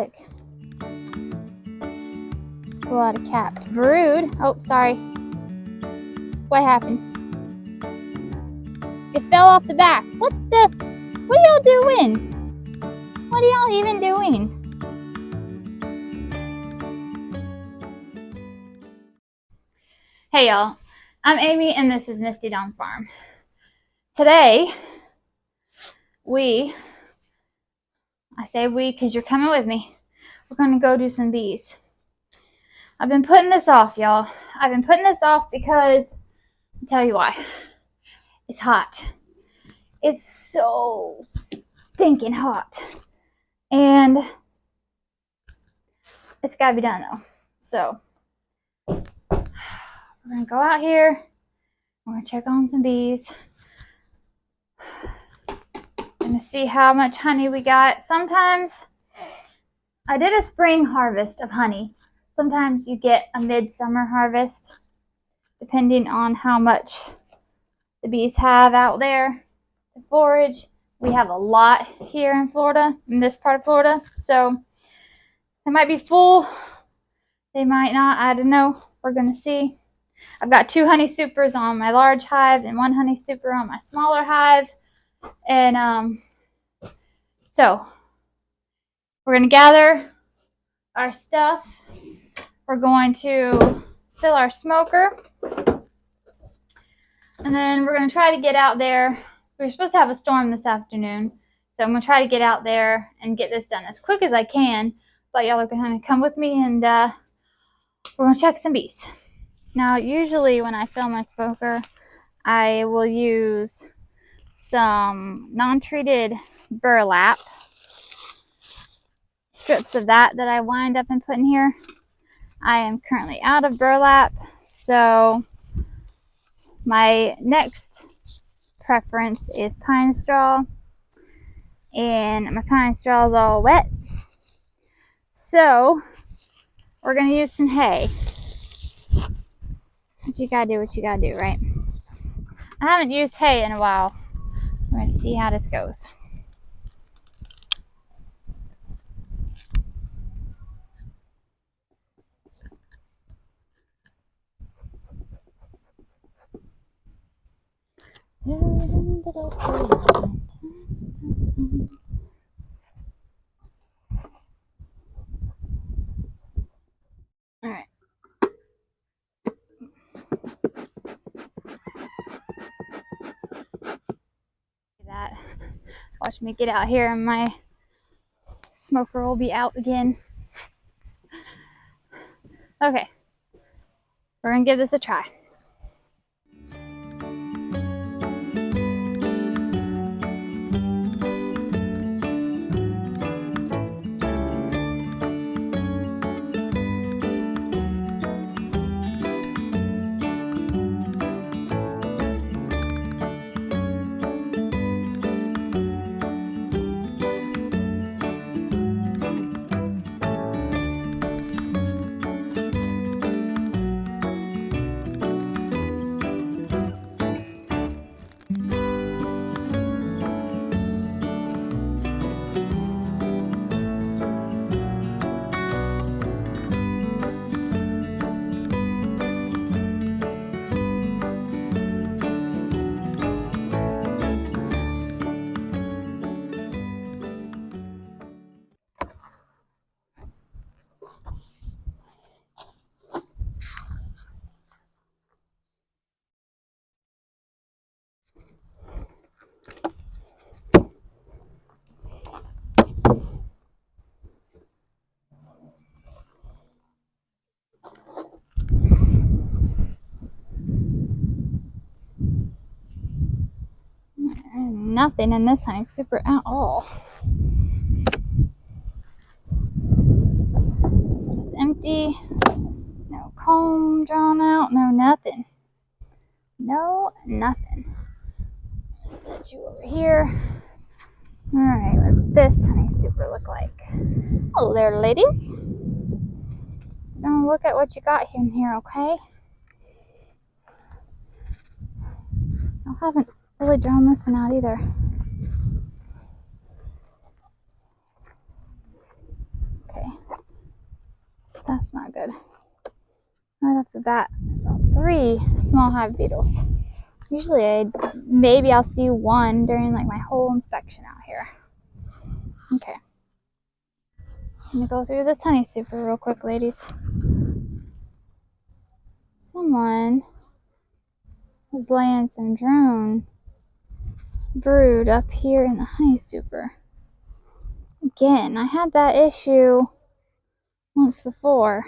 A lot of capped brood. Oh, sorry. What happened? It fell off the back. What are y'all doing? What are y'all even doing? Hey y'all, I'm Amy and this is Misty Dawn Farm. Today, I say we because you're coming with me, we're going to go do some bees. I've been putting this off, y'all. I've been putting this off because, I'll tell you why. It's hot. It's so stinking hot. And it's got to be done though. So, we're going to go out here. We're going to check on some bees. Going to see how much honey we got. Sometimes, I did a spring harvest of honey. Sometimes you get a midsummer harvest, depending on how much the bees have out there to forage. We have a lot here in Florida, in this part of Florida. So, they might be full. They might not. I don't know. We're going to see. I've got 2 honey supers on my large hive and 1 honey super on my smaller hive. And so we're going to gather our stuff. We're going to fill our smoker. And then we're going to try to get out there. We're supposed to have a storm this afternoon. So I'm going to try to get out there and get this done as quick as I can. But y'all are going to come with me and we're going to check some bees. Now, usually when I fill my smoker, I will use some non-treated burlap. Strips of that I wind up and put in here. I am currently out of burlap, so my next preference is pine straw, and my pine straw is all wet, so we're going to use some hay. But you gotta do what you gotta do, right? I haven't used hay in a while. I'm going to see how this goes. Alright. That. Watch me get out here and my smoker will be out again. Okay. We're going to give this a try. Nothing in this honey super at all. This one is empty. No comb drawn out. No nothing. No nothing. Set you over here. Alright, what's this honey super look like? Hello there, ladies. Now look at what you got in here, okay? I haven't really drawn this one out either. That's not good. Right off the bat, I saw 3 small hive beetles. Usually maybe I'll see 1 during like my whole inspection out here. Okay. I'm gonna go through this honey super real quick, ladies. Someone was laying some drone brood up here in the honey super. Again, I had that issue once before.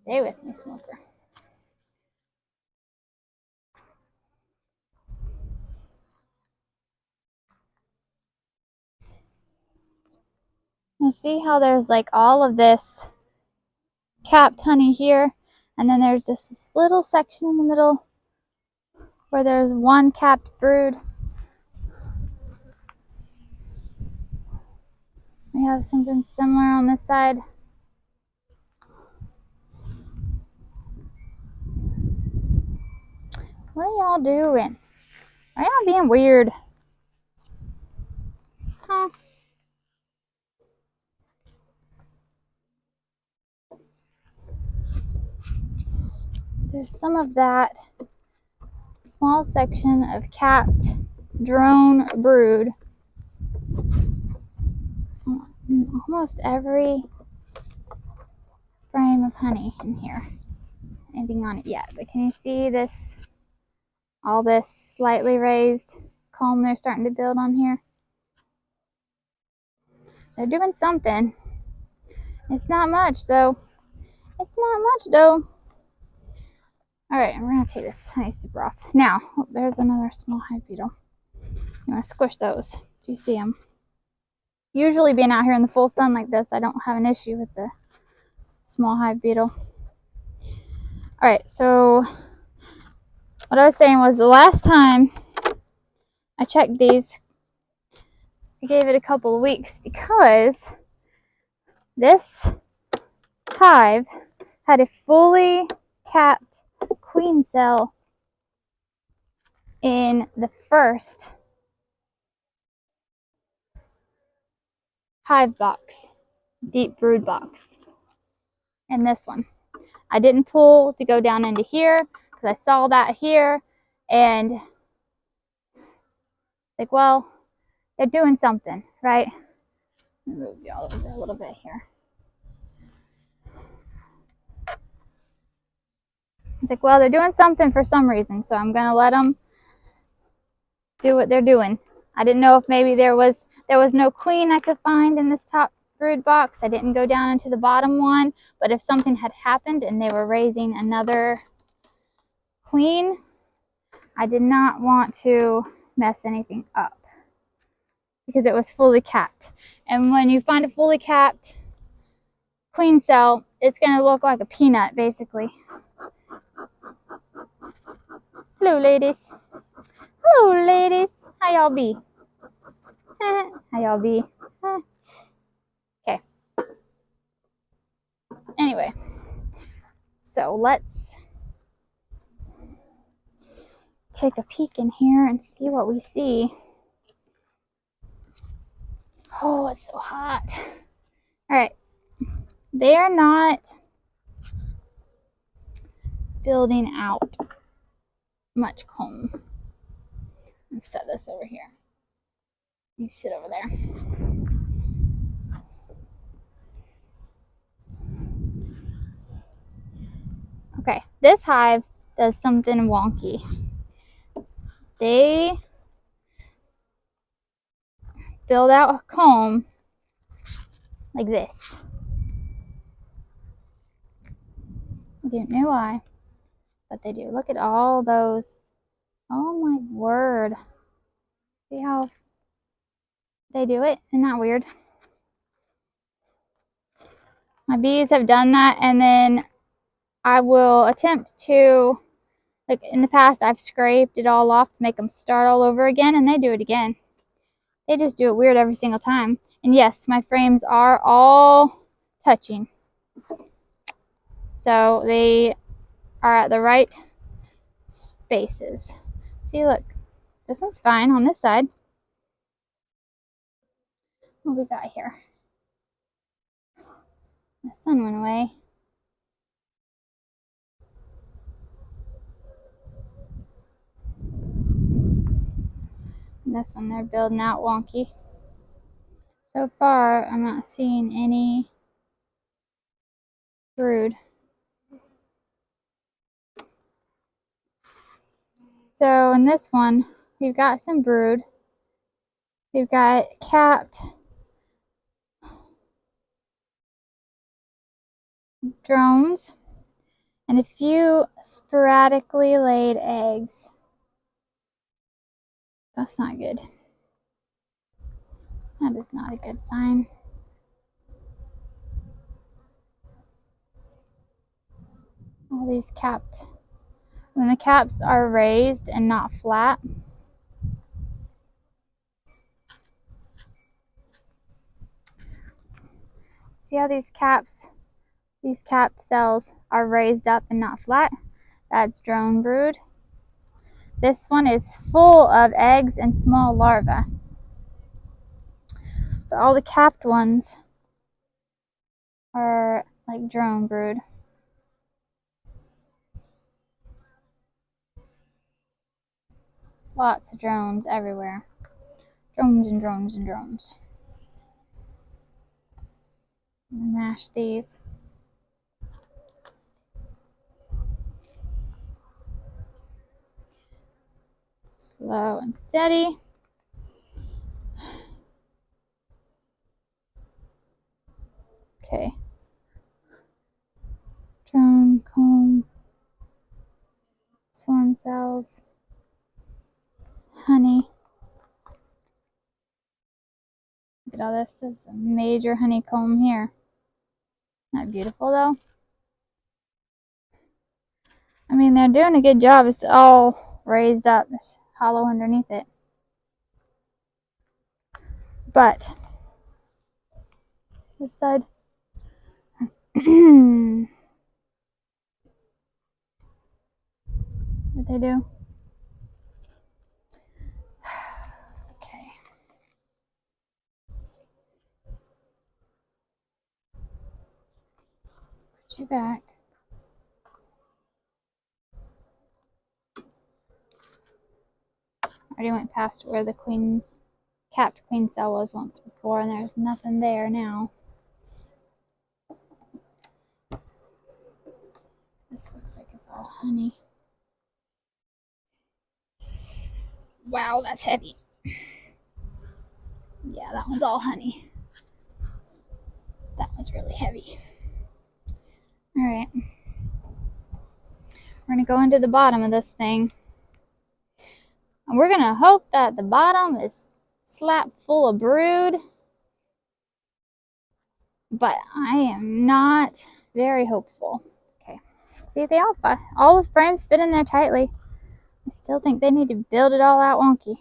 Stay with me, smoker. Now see how there's like all of this capped honey here, and then there's just this little section in the middle where there's 1 capped brood. We have something similar on this side. What are y'all doing? Are y'all being weird? Huh? There's some of that small section of capped drone brood on almost every frame of honey in here. Anything on it yet, but can you see this, all this slightly raised comb they're starting to build on here? They're doing something. It's not much though. It's not much though. Alright, I'm gonna take this honey super off. Now, oh, there's another small hive beetle. You wanna squish those. Do you see them? Usually being out here in the full sun like this, I don't have an issue with the small hive beetle. Alright, so what I was saying was the last time I checked these, I gave it a couple of weeks because this hive had a fully capped queen cell in the first hive box, deep brood box, and this one. I didn't pull to go down into here because I saw that here and like, well, they're doing something, right? Let me move y'all over a little bit here. It's like, well, they're doing something for some reason, so I'm gonna let them do what they're doing. I didn't know if maybe there was no queen I could find in this top brood box. I didn't go down into the bottom one, but if something had happened and they were raising another queen, I did not want to mess anything up because it was fully capped. And when you find a fully capped queen cell, it's going to look like a peanut basically. Hello ladies. Hello ladies. How y'all be? How y'all be? Okay. Anyway, so let's take a peek in here and see what we see. Oh, it's so hot. All right. They're not building out much comb. I've set this over here. You sit over there. Okay, this hive does something wonky. They build out a comb like this. I don't know why, but they do. Look at all those. Oh my word. See how they do it? Isn't that weird? My bees have done that, and then I will attempt to, like in the past, I've scraped it all off to make them start all over again, and they do it again. They just do it weird every single time. And yes, my frames are all touching. So they are at the right spaces. See, look, this one's fine on this side. What we got here? The sun went away. And this one they're building out wonky. So far, I'm not seeing any brood. So in this one, we've got some brood. We've got capped drones and a few sporadically laid eggs. That's not good. That is not a good sign. All these capped. When the caps are raised and not flat, see how these capped cells are raised up and not flat? That's drone brood. This one is full of eggs and small larvae. But all the capped ones are like drone brood. Lots of drones everywhere. Drones and drones and drones. Mash these. Slow and steady. Okay. Drone, comb, swarm cells, honey. Look at all this. This is a major honeycomb here. Isn't that beautiful though? I mean, they're doing a good job. It's all raised up. There's hollow underneath it. But this side. What they do? Okay. Put you back. I already went past where the capped queen cell was once before, and there's nothing there now. This looks like it's all honey. Wow, that's heavy. Yeah, that one's all honey. That one's really heavy. Alright. We're going to go into the bottom of this thing. And we're going to hope that the bottom is slap full of brood. But I am not very hopeful. Okay. See, all the frames fit in there tightly. I still think they need to build it all out wonky.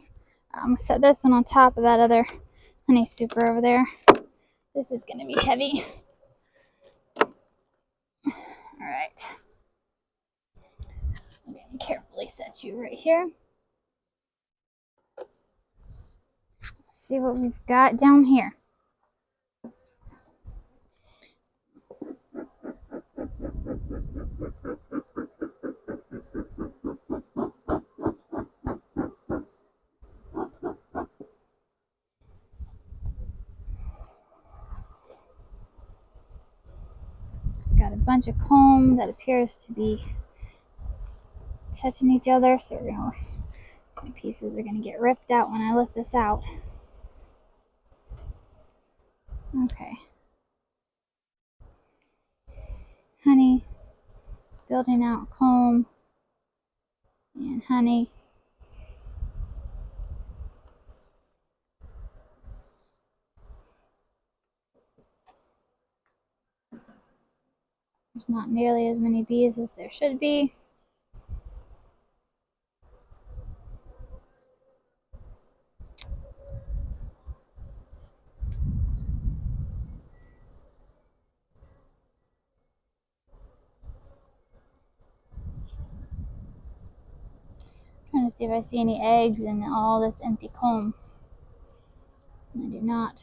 I'm going to set this one on top of that other honey super over there. This is going to be heavy. Alright. I'm going to carefully set you right here. Let's see what we've got down here. Got a bunch of comb that appears to be touching each other, so the pieces are going to get ripped out when I lift this out. Okay. Honey, building out comb, and honey. There's not nearly as many bees as there should be. Trying to see if I see any eggs in all this empty comb. I do not.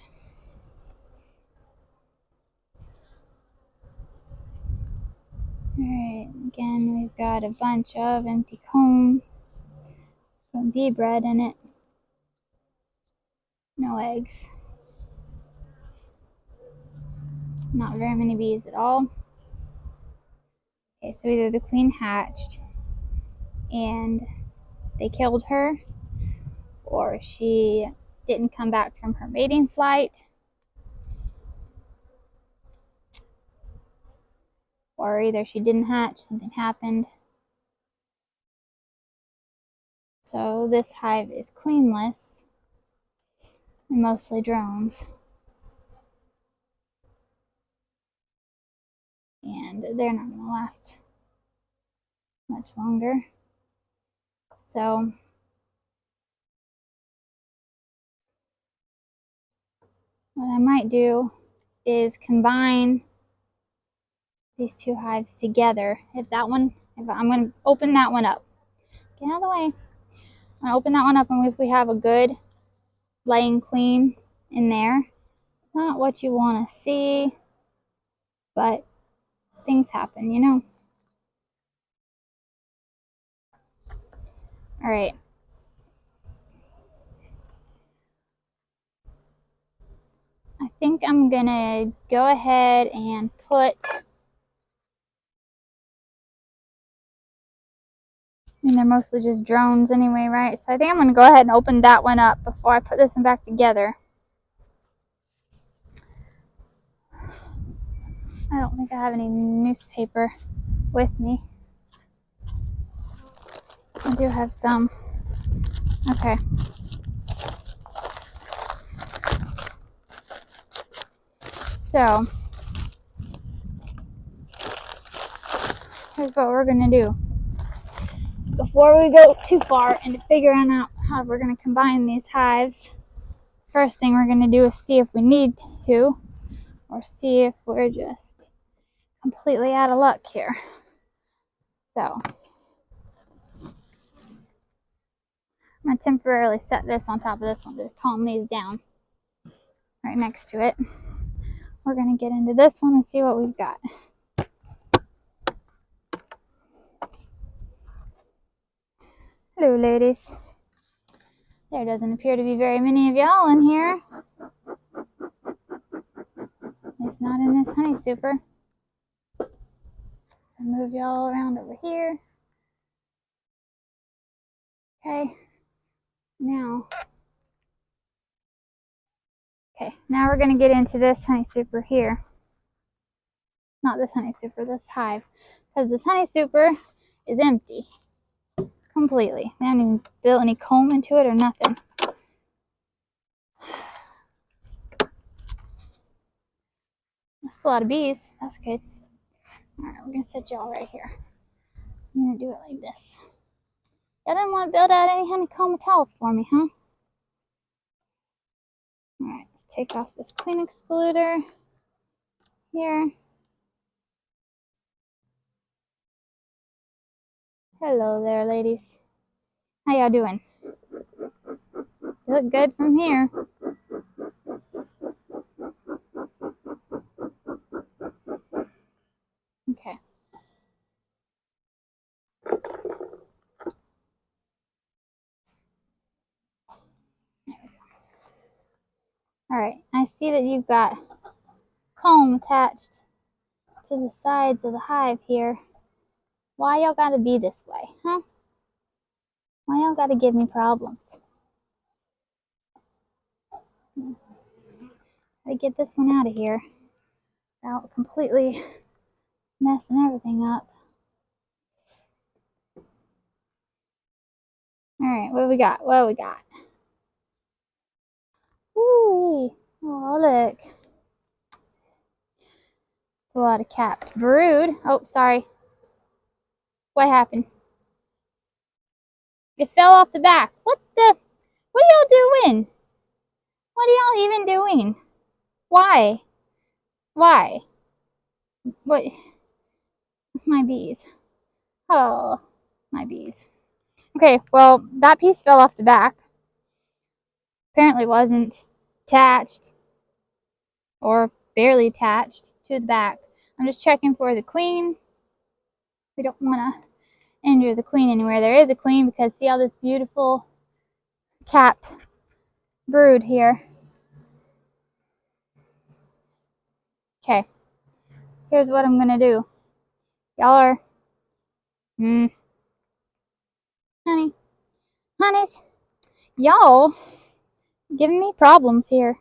Alright, again, we've got a bunch of empty comb, some bee bread in it, no eggs, not very many bees at all. Okay, so either the queen hatched and they killed her, or she didn't come back from her mating flight, or either she didn't hatch, something happened. So this hive is queenless and mostly drones. And they're not going to last much longer. So what I might do is combine these two hives together. If I'm going to open that one up. Get out of the way. I'm going to open that one up, and if we have a good laying queen in there, not what you want to see, but things happen, you know. All right. I think I'm going to go ahead and put, they're mostly just drones anyway, right? So I think I'm going to go ahead and open that one up before I put this one back together. I don't think I have any newspaper with me. I do have some. Okay. So, here's what we're going to do. Before we go too far into figuring out how we're going to combine these hives, first thing we're going to do is see if we need to, or see if we're just completely out of luck here. So, I'm going to temporarily set this on top of this one to calm these down right next to it. We're going to get into this one and see what we've got. Hello, ladies. There doesn't appear to be very many of y'all in here. At least not in this honey super. I'll move y'all around over here. Okay. Now we're going to get into this honey super here. Not this honey super, this hive. Because this honey super is empty. Completely. They haven't even built any comb into it or nothing. That's a lot of bees. That's good. Alright, we're going to set y'all right here. I'm going to do it like this. Y'all didn't want to build out any honeycomb at all for me, huh? Alright, let's take off this queen excluder here. Hello there, ladies. How y'all doing? You look good from here. Okay. Alright, I see that you've got comb attached to the sides of the hive here. Why y'all gotta be this way, huh? Why y'all gotta give me problems? Gotta get this one out of here without completely messing everything up. Alright, what we got? What we got? Ooh, oh look. It's a lot of capped brood. Oh, sorry. What happened? It fell off the back. What are y'all doing? What are y'all even doing? Why? Why? What? My bees. Oh, my bees. Okay, well, that piece fell off the back. Apparently wasn't attached or barely attached to the back. I'm just checking for the queen. We don't want to injure the queen anywhere. There is a queen because see all this beautiful capped brood here. Okay, here's what I'm gonna do. Y'all are, honeys, y'all giving me problems here.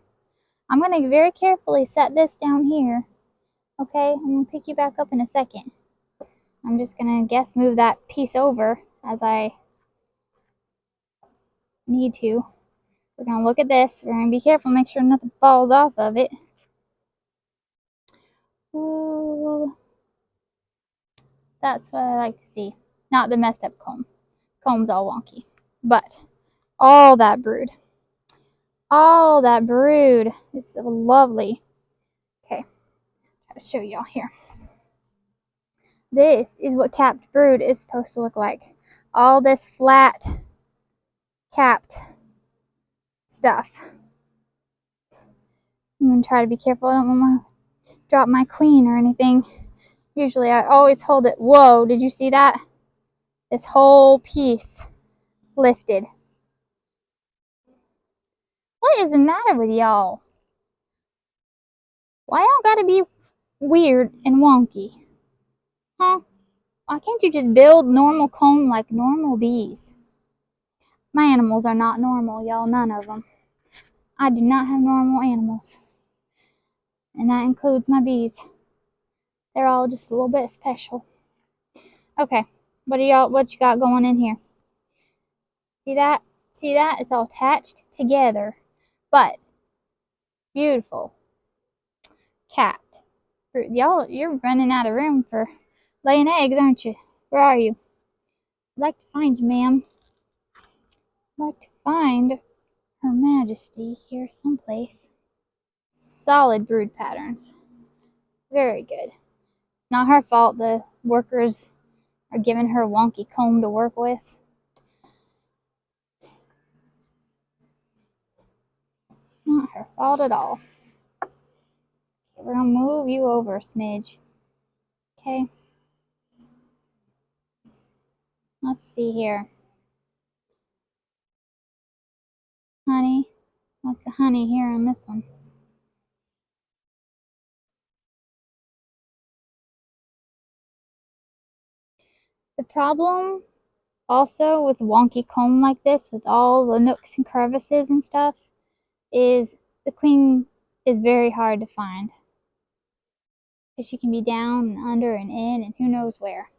I'm gonna very carefully set this down here. Okay, I'm gonna pick you back up in a second. I'm just gonna move that piece over as I need to. We're gonna look at this. We're gonna be careful, make sure nothing falls off of it. Ooh, that's what I like to see. Not the messed up comb. Comb's all wonky. But all that brood. All that brood is so lovely. Okay, I'll show y'all here. This is what capped brood is supposed to look like. All this flat, capped stuff. I'm gonna try to be careful. I don't want to drop my queen or anything. Usually I always hold it. Whoa, did you see that? This whole piece lifted. What is the matter with y'all? Why y'all gotta be weird and wonky? Huh? Why can't you just build normal comb like normal bees? My animals are not normal, y'all. None of them. I do not have normal animals. And that includes my bees. They're all just a little bit special. Okay, what you got going in here? See that? See that? It's all attached together. But beautiful. Cat. Y'all, you're running out of room for laying eggs, aren't you? Where are you? I'd like to find you, ma'am. I'd like to find Her Majesty here someplace. Solid brood patterns. Very good. Not her fault the workers are giving her a wonky comb to work with. Not her fault at all. Okay, we're gonna move you over a smidge. Okay. Let's see here. Honey. What's the honey here on this one? The problem also with a wonky comb like this, with all the nooks and crevices and stuff, is the queen is very hard to find. Because she can be down and under and in and who knows where.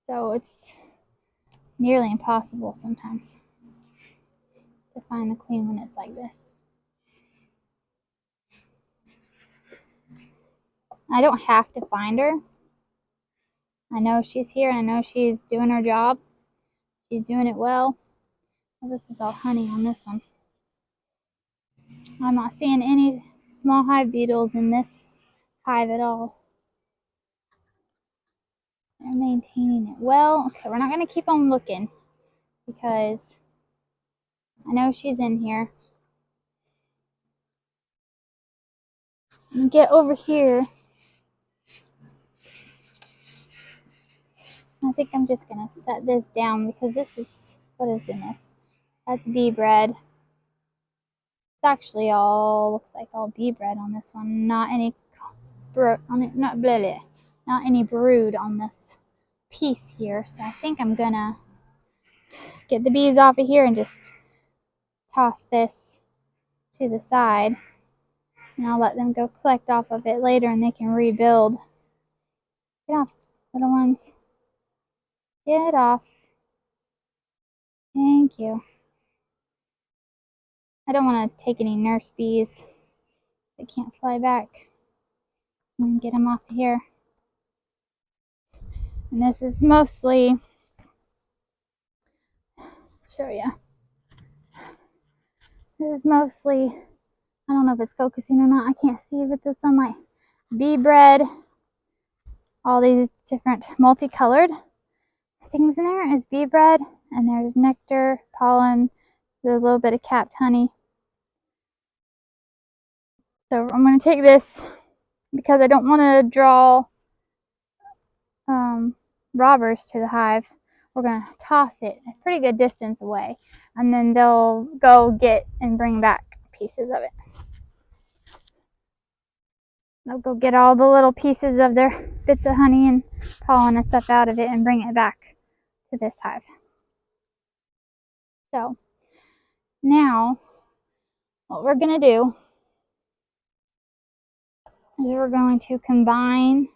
So it's nearly impossible sometimes to find the queen when it's like this. I don't have to find her. I know she's here. I know she's doing her job. She's doing it well. This is all honey on this one. I'm not seeing any small hive beetles in this hive at all. They're maintaining it well. Okay, we're not going to keep on looking because I know she's in here. Get over here. I think I'm just going to set this down because this is, what is in this? That's bee bread. It's actually all, looks like all bee bread on this one. Not any, not any brood on this piece here. So I think I'm going to get the bees off of here and just toss this to the side. And I'll let them go collect off of it later and they can rebuild. Get off, little ones. Get off. Thank you. I don't want to take any nurse bees. They can't fly back. I'm going to get them off of here. And this is mostly, show you. This is mostly, I don't know if it's focusing or not. I can't see with the sunlight. Bee bread. All these different multicolored things in there is bee bread. And there's nectar, pollen, with a little bit of capped honey. So I'm going to take this because I don't want to draw robbers to the hive, we're going to toss it a pretty good distance away, and then they'll go get and bring back pieces of it. They'll go get all the little pieces of their bits of honey and pollen and stuff out of it and bring it back to this hive. So now what we're going to do is we're going to combine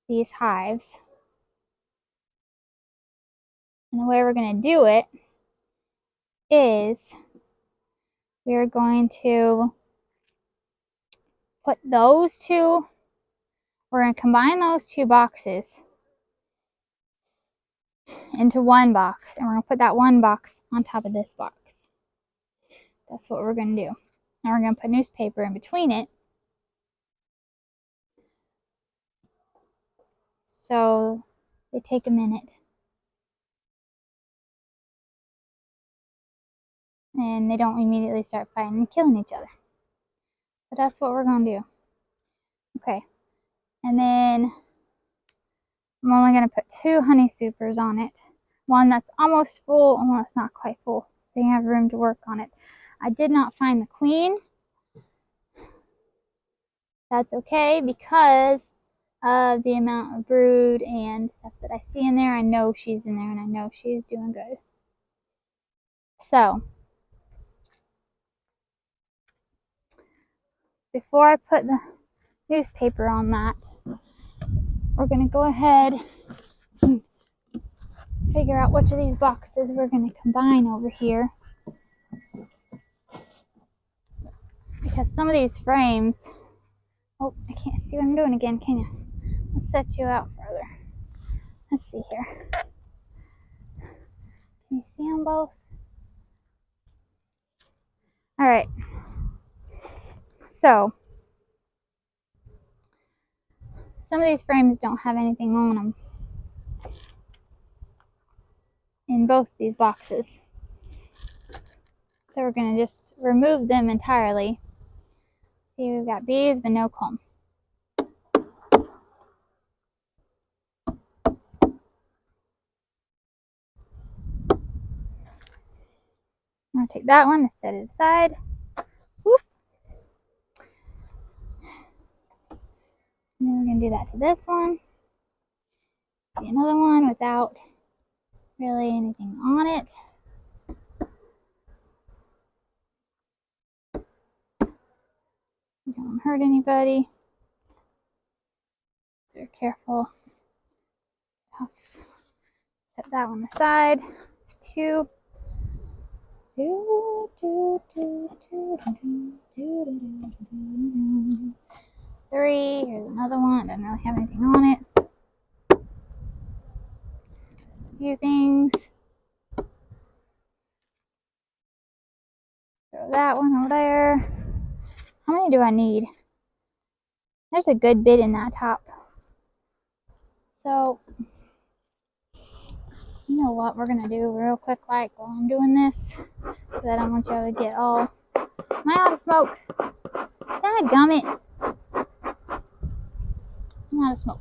these hives. And the way we're going to do it is we're going to put those two, we're going to combine those two boxes into one box, and we're going to put that one box on top of this box. That's what we're going to do. And we're going to put newspaper in between it, so they take a minute. And they don't immediately start fighting and killing each other. But that's what we're going to do. Okay. And then I'm only going to put 2 honey supers on it. One that's almost full and one that's not quite full, so they have room to work on it. I did not find the queen. That's okay, because of the amount of brood and stuff that I see in there. I know she's in there, and I know she's doing good. So before I put the newspaper on that, we're going to go ahead and figure out which of these boxes we're going to combine over here, because some of these frames, oh, I can't see what I'm doing again, can you? Let's set you out further. Let's see here. Can you see them both? All right. So some of these frames don't have anything on them in both these boxes, so we're going to just remove them entirely. See, we've got bees but no comb. I'm going to take that one and set it aside. Whoop. And then we're going to do that to this one. See, another one without really anything on it. You don't want to hurt anybody, so we're careful. Set that one aside. It's 2. 3. Here's another one. It doesn't really have anything on it. Just a few things. Throw that one over there. How many do I need? There's a good bit in that top. So, you know what we're gonna do real quick, like while I'm doing this, because I don't want y'all to get all. Am I out of smoke? Dadgummit. I'm out of smoke.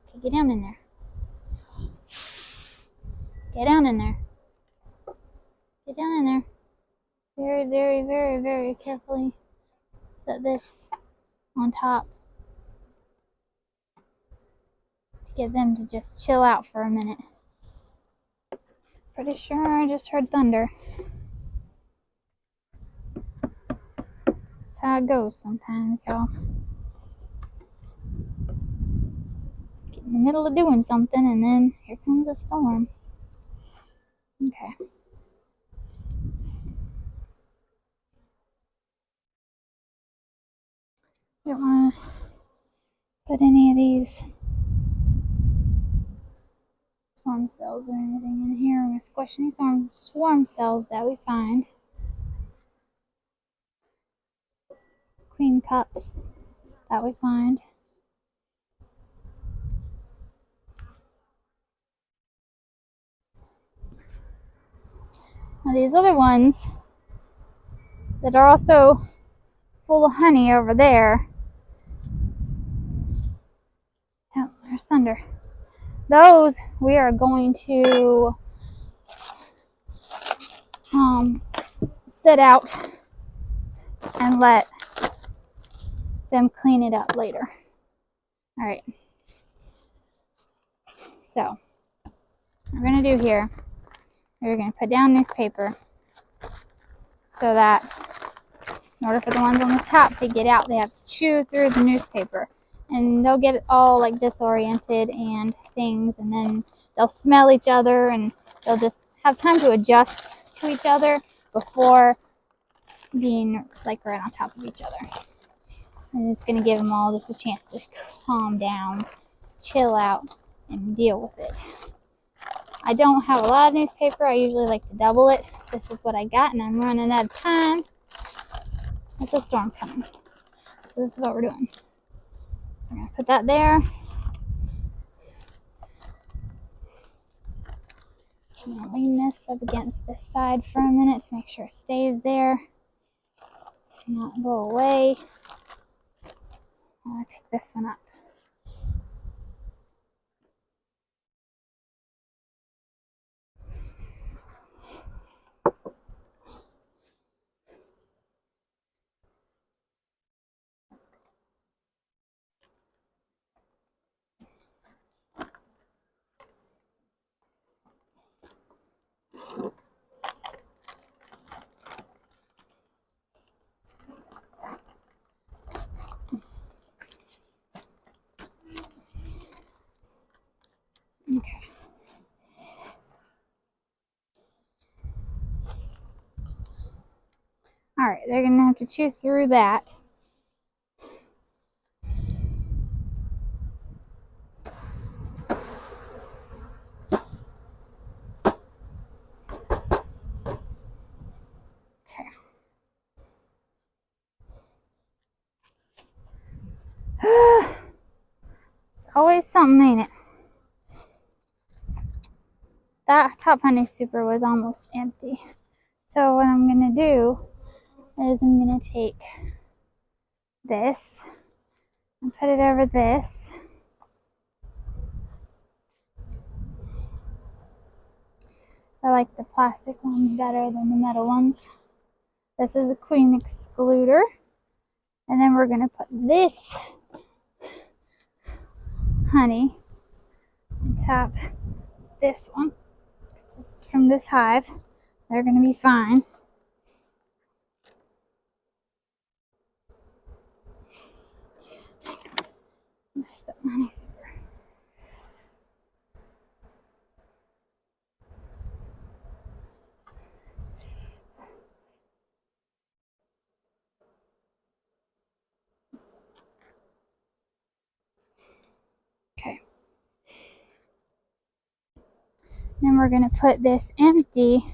Okay, get down in there. Get down in there. Get down in there. Very, very, very, very carefully set this on top to get them to just chill out for a minute. Pretty sure I just heard thunder. That's how it goes sometimes, y'all. Get in the middle of doing something and then here comes a storm. Okay. Don't want to put any of these swarm cells or anything in here. We're going to squish any swarm cells that we find. Queen cups that we find. Now these other ones that are also full of honey over there. Oh, there's thunder. those we are going to sit out and let them clean it up later. All right. So what we're going to do here, we're going to put down newspaper so that in order for the ones on the top to get out, they have to chew through the newspaper. And they'll get all like disoriented and things, and then they'll smell each other, and they'll just have time to adjust to each other before being like right on top of each other. And it's going to give them all just a chance to calm down, chill out, and deal with it. I don't have a lot of newspaper. I usually like to double it. This is what I got, and I'm running out of time. It's a storm coming. So this is what we're doing. We're going to put that there. I'm going to lean this up against this side for a minute to make sure it stays there. Not go away. I'll pick this one up. Okay. Alright, they're going to have to chew through that. Okay. It's always something, ain't it? That top honey super was almost empty. So what I'm going to do is I'm going to take this and put it over this. I like the plastic ones better than the metal ones. This is a queen excluder. And then we're going to put this honey on top of this one. This is from this hive. They're going to be fine. Messed up my honey super. Okay. Then we're going to put this empty.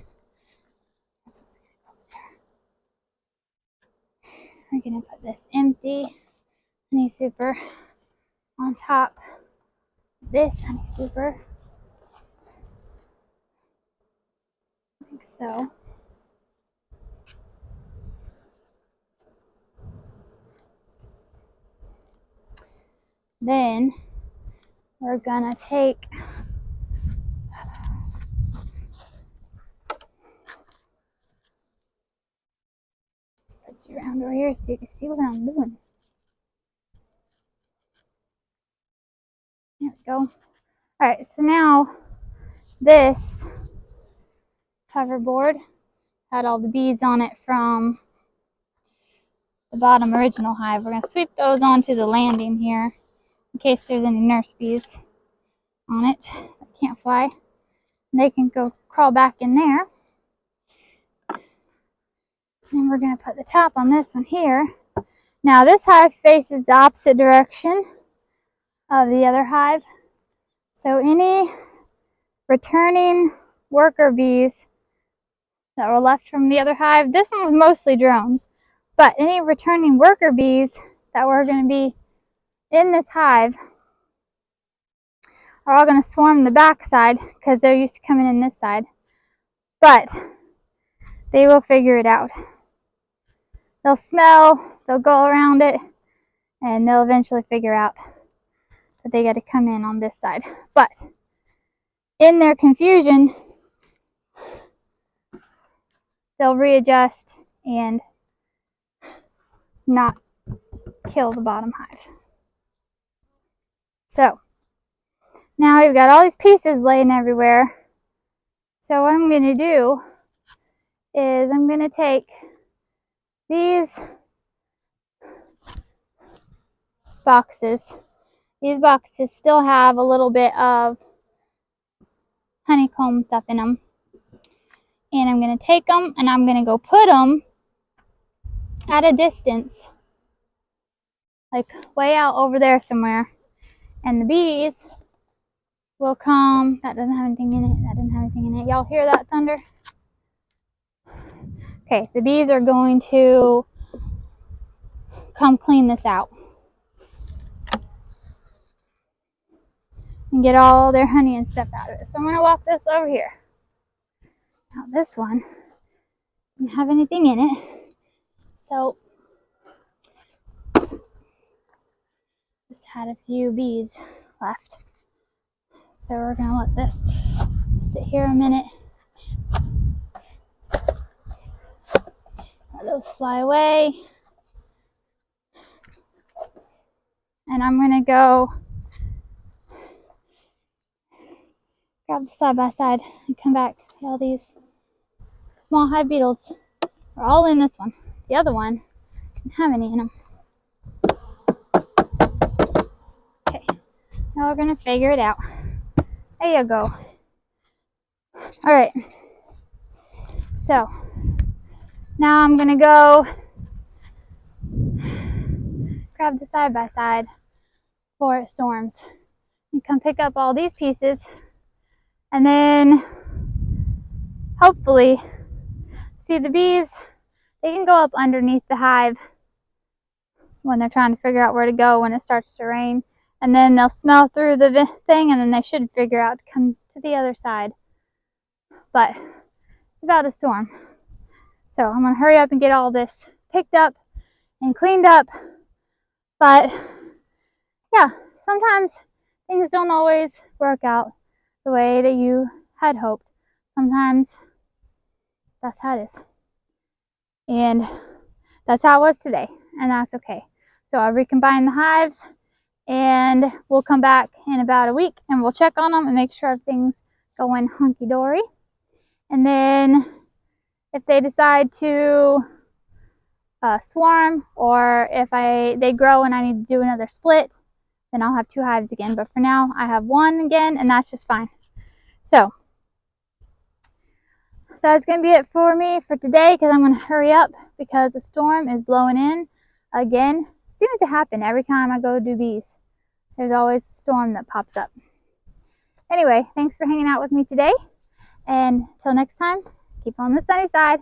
We're going to put this empty honey super on top of this honey super. Like so. Then we're going to take put you around over here so you can see what I'm doing. There we go. Alright, so now this cover board had all the beads on it from the bottom original hive. We're going to sweep those onto the landing here in case there's any nurse bees on it that can't fly. And they can go crawl back in there. And we're going to put the top on this one here. Now this hive faces the opposite direction of the other hive. So any returning worker bees that were left from the other hive, this one was mostly drones, but any returning worker bees that were going to be in this hive are all going to swarm the back side because they're used to coming in this side. But they will figure it out. They'll smell, they'll go around it, and they'll eventually figure out that they got to come in on this side. But in their confusion, they'll readjust and not kill the bottom hive. So now we've got all these pieces laying everywhere. So what I'm going to do is I'm going to take these boxes. These boxes still have a little bit of honeycomb stuff in them. And I'm going to take them and I'm going to go put them at a distance, like way out over there somewhere. And the bees will come. That doesn't have anything in it. That doesn't have anything in it. Y'all hear that thunder? Okay, the bees are going to come clean this out and get all their honey and stuff out of it. So I'm going to walk this over here. Now this one doesn't have anything in it. So just had a few bees left. So we're going to let this sit here a minute. Let those fly away. And I'm going to go grab the side by side and come back. All these small hive beetles are all in this one. The other one didn't have any in them. Okay, now we're going to figure it out. There you go. Alright, so now I'm going to go grab the side by side before it storms and come pick up all these pieces, and then hopefully, see, the bees, they can go up underneath the hive when they're trying to figure out where to go when it starts to rain, and then they'll smell through the thing and then they should figure out to come to the other side. But it's about to storm, so I'm going to hurry up and get all this picked up and cleaned up. But yeah, sometimes things don't always work out the way that you had hoped. Sometimes that's how it is. And that's how it was today, and that's okay. So I'll recombine the hives, and we'll come back in about a week and we'll check on them and make sure everything's going hunky-dory. And then if they decide to swarm, or if they grow and I need to do another split, then I'll have 2 hives again. But for now, I have 1 again, and that's just fine. So that's going to be it for me for today, because I'm going to hurry up because the storm is blowing in again. It seems to happen every time I go do bees. There's always a storm that pops up. Anyway, thanks for hanging out with me today, and until next time, keep on the sunny side.